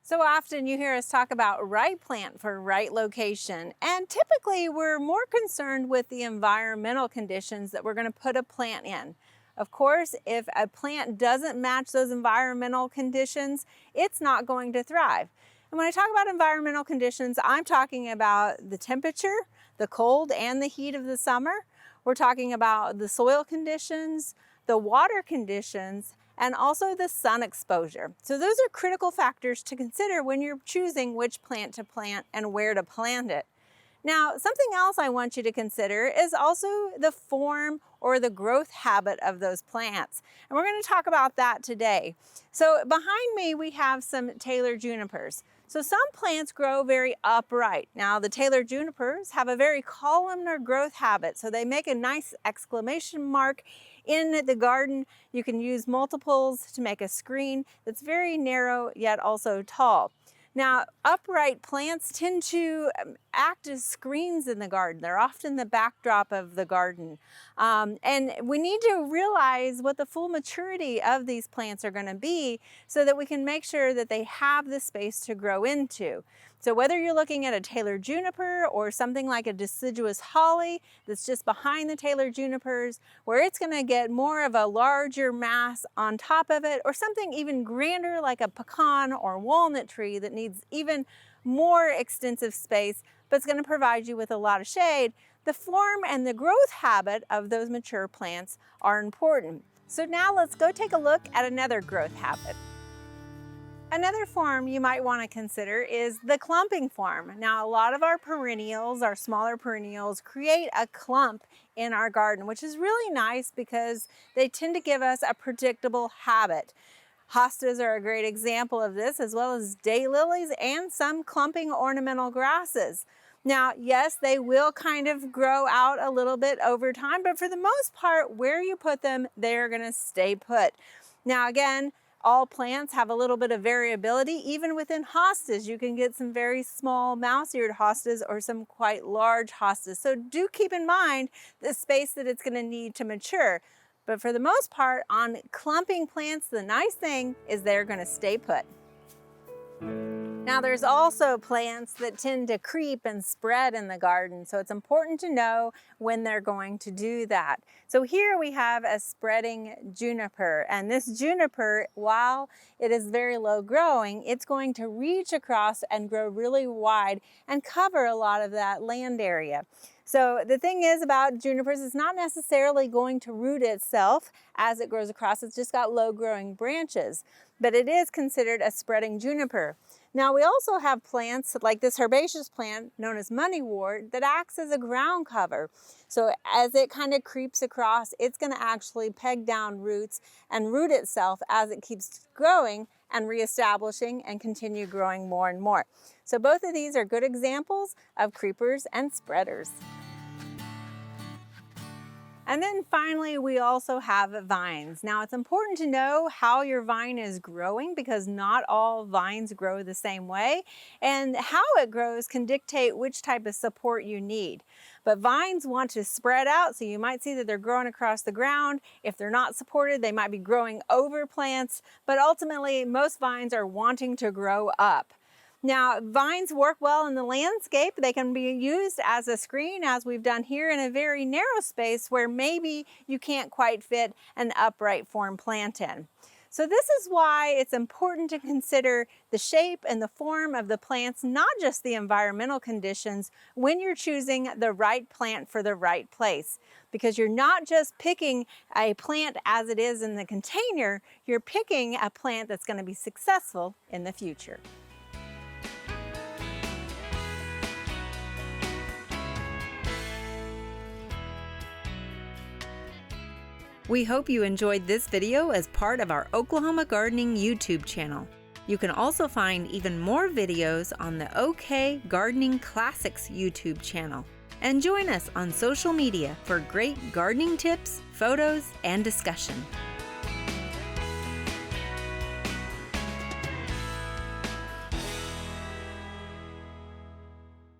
So often you hear us talk about right plant for right location, and typically we're more concerned with the environmental conditions that we're going to put a plant in. Of course, if a plant doesn't match those environmental conditions, it's not going to thrive. And when I talk about environmental conditions, I'm talking about the temperature, the cold and the heat of the summer. We're talking about the soil conditions, the water conditions, and also the sun exposure. So those are critical factors to consider when you're choosing which plant to plant and where to plant it. Now, something else I want you to consider is also the form or the growth habit of those plants. And we're going to talk about that today. So behind me, we have some Taylor junipers. So some plants grow very upright. Now, the Taylor junipers have a very columnar growth habit. So they make a nice exclamation mark in the garden. You can use multiples to make a screen that's very narrow yet also tall. Now, upright plants tend to act as screens in the garden. They're often the backdrop of the garden. And we need to realize what the full maturity of these plants are going to be so that we can make sure that they have the space to grow into. So whether you're looking at a Taylor juniper or something like a deciduous holly that's just behind the Taylor junipers, where it's going to get more of a larger mass on top of it, or something even grander like a pecan or walnut tree that needs even more extensive space, but it's going to provide you with a lot of shade, the form and the growth habit of those mature plants are important. So now let's go take a look at another growth habit. Another form you might want to consider is the clumping form. Now, a lot of our perennials, our smaller perennials, create a clump in our garden, which is really nice because they tend to give us a predictable habit. Hostas are a great example of this, as well as daylilies and some clumping ornamental grasses. Now, yes, they will kind of grow out a little bit over time, but for the most part, where you put them, they're going to stay put. Now, again, all plants have a little bit of variability. Even within hostas, you can get some very small mouse-eared hostas or some quite large hostas. So do keep in mind the space that it's going to need to mature. But for the most part, on clumping plants, the nice thing is they're going to stay put. Now, there's also plants that tend to creep and spread in the garden, so it's important to know when they're going to do that. So here we have a spreading juniper, and this juniper, while it is very low growing, it's going to reach across and grow really wide and cover a lot of that land area. So the thing is about junipers, it's not necessarily going to root itself as it grows across. It's just got low growing branches, but it is considered a spreading juniper. Now, we also have plants like this herbaceous plant known as moneywort that acts as a ground cover. So as it kind of creeps across, it's going to actually peg down roots and root itself as it keeps growing and reestablishing and continue growing more and more. So both of these are good examples of creepers and spreaders. And then finally, we also have vines. Now, it's important to know how your vine is growing because not all vines grow the same way, and how it grows can dictate which type of support you need. But vines want to spread out, so you might see that they're growing across the ground. If they're not supported, they might be growing over plants, but ultimately, most vines are wanting to grow up. Now, vines work well in the landscape. They can be used as a screen, as we've done here, in a very narrow space where maybe you can't quite fit an upright form plant in. So this is why it's important to consider the shape and the form of the plants, not just the environmental conditions, when you're choosing the right plant for the right place. Because you're not just picking a plant as it is in the container, you're picking a plant that's going to be successful in the future. We hope you enjoyed this video as part of our Oklahoma Gardening YouTube channel. You can also find even more videos on the OK Gardening Classics YouTube channel. And join us on social media for great gardening tips, photos, and discussion.